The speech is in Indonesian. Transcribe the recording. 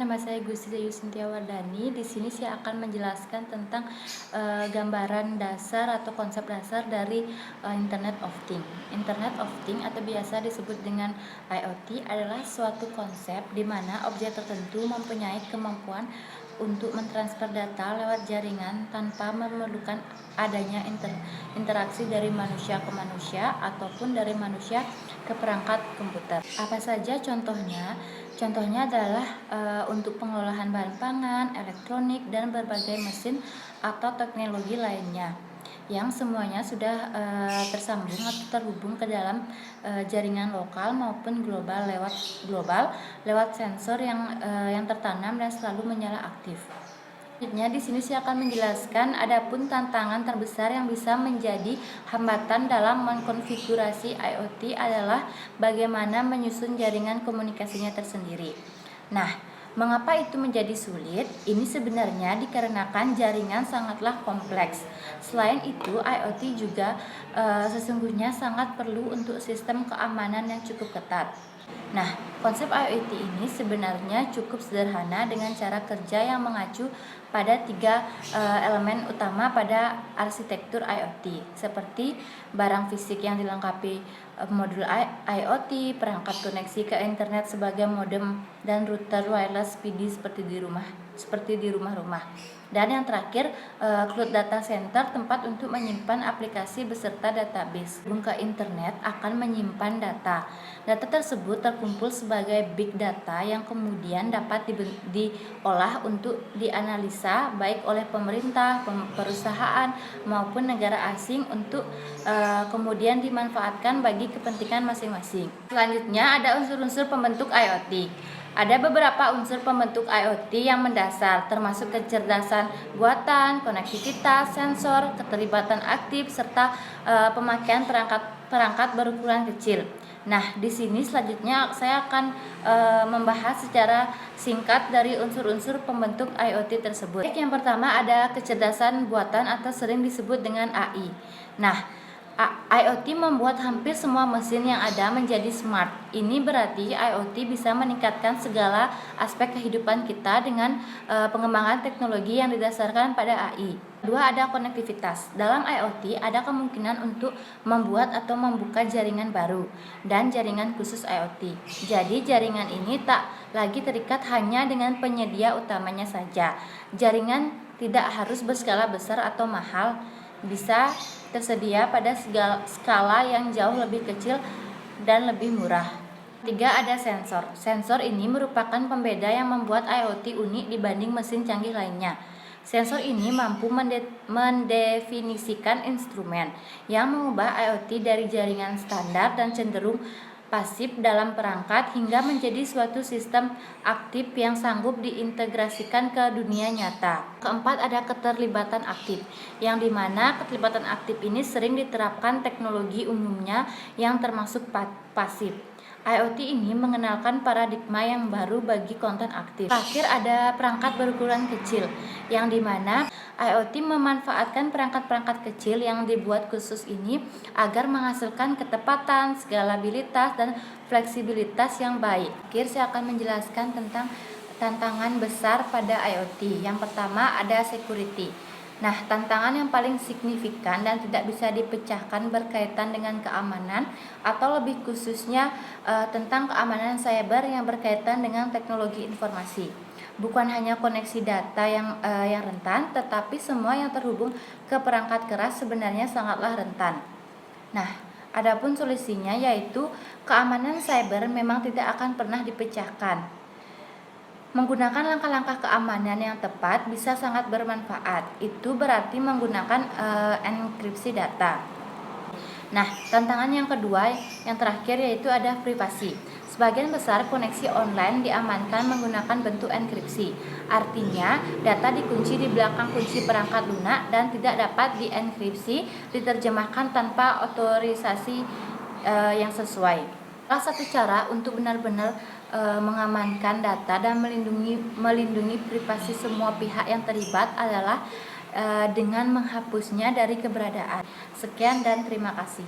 nama saya Gusti Yusintia Wardani. Di sini saya akan menjelaskan tentang gambaran dasar atau konsep dasar dari Internet of Things. Internet of Things atau biasa disebut dengan IoT adalah suatu konsep di mana objek tertentu mempunyai kemampuan untuk mentransfer data lewat jaringan tanpa memerlukan adanya interaksi dari manusia ke manusia ataupun dari manusia ke perangkat komputer. Apa saja contohnya? Contohnya adalah untuk pengolahan bahan pangan, elektronik, dan berbagai mesin atau teknologi lainnya yang semuanya sudah tersambung atau terhubung ke dalam jaringan lokal maupun global lewat sensor yang tertanam dan selalu menyala aktif. Selanjutnya di sini saya akan menjelaskan adapun tantangan terbesar yang bisa menjadi hambatan dalam mengkonfigurasi IoT adalah bagaimana menyusun jaringan komunikasinya tersendiri. Nah, mengapa itu menjadi sulit? Ini sebenarnya dikarenakan jaringan sangatlah kompleks. Selain itu, IoT juga sesungguhnya sangat perlu untuk sistem keamanan yang cukup ketat. Nah, konsep IoT ini sebenarnya cukup sederhana dengan cara kerja yang mengacu pada tiga elemen utama pada arsitektur IoT, seperti barang fisik yang dilengkapi modul IoT, perangkat koneksi ke internet sebagai modem, dan router wireless PD seperti di rumah-rumah. Dan yang terakhir, cloud data center, tempat untuk menyimpan aplikasi beserta database. Ke internet akan menyimpan data. Data tersebut terkumpul sebagai big data yang kemudian dapat diolah untuk dianalisa baik oleh pemerintah, perusahaan maupun negara asing untuk kemudian dimanfaatkan bagi kepentingan masing-masing. Selanjutnya ada unsur-unsur pembentuk IoT. Ada beberapa unsur pembentuk IoT yang mendasar, termasuk kecerdasan buatan, konektivitas, sensor, keterlibatan aktif, serta pemakaian perangkat berukuran kecil. Nah, di sini selanjutnya saya akan membahas secara singkat dari unsur-unsur pembentuk IoT tersebut. Yang pertama ada kecerdasan buatan atau sering disebut dengan AI. Nah, IoT membuat hampir semua mesin yang ada menjadi smart. Ini berarti IoT bisa meningkatkan segala aspek kehidupan kita dengan pengembangan teknologi yang didasarkan pada AI. Kedua, ada konektivitas. Dalam IoT ada kemungkinan untuk membuat atau membuka jaringan baru dan jaringan khusus IoT. Jadi jaringan ini tak lagi terikat hanya dengan penyedia utamanya saja. Jaringan tidak harus berskala besar atau mahal, bisa tersedia pada skala yang jauh lebih kecil dan lebih murah. Tiga, ada sensor. Sensor ini merupakan pembeda yang membuat IoT unik dibanding mesin canggih lainnya. Sensor ini mampu mendefinisikan instrumen yang mengubah IoT dari jaringan standar dan cenderung pasif dalam perangkat hingga menjadi suatu sistem aktif yang sanggup diintegrasikan ke dunia nyata. Keempat, ada keterlibatan aktif, yang dimana keterlibatan aktif ini sering diterapkan teknologi umumnya yang termasuk pasif. IoT ini mengenalkan paradigma yang baru bagi konten aktif. Terakhir, ada perangkat berukuran kecil, yang dimana IoT memanfaatkan perangkat-perangkat kecil yang dibuat khusus ini agar menghasilkan ketepatan, skalabilitas, dan fleksibilitas yang baik. Akhir, saya akan menjelaskan tentang tantangan besar pada IoT. Yang pertama ada security. Nah, tantangan yang paling signifikan dan tidak bisa dipecahkan berkaitan dengan keamanan atau lebih khususnya tentang keamanan cyber yang berkaitan dengan teknologi informasi. Bukan hanya koneksi data yang rentan, tetapi semua yang terhubung ke perangkat keras sebenarnya sangatlah rentan. Nah, adapun solusinya yaitu keamanan cyber memang tidak akan pernah dipecahkan. Menggunakan langkah-langkah keamanan yang tepat bisa sangat bermanfaat. Itu berarti menggunakan enkripsi data. Nah, tantangan yang kedua, yang terakhir yaitu ada privasi. Sebagian besar koneksi online diamankan menggunakan bentuk enkripsi. Artinya, data dikunci di belakang kunci perangkat lunak dan tidak dapat dienkripsi, diterjemahkan tanpa otorisasi yang sesuai. Salah satu cara untuk benar-benar mengamankan data dan melindungi privasi semua pihak yang terlibat adalah dengan menghapusnya dari keberadaan. Sekian dan terima kasih.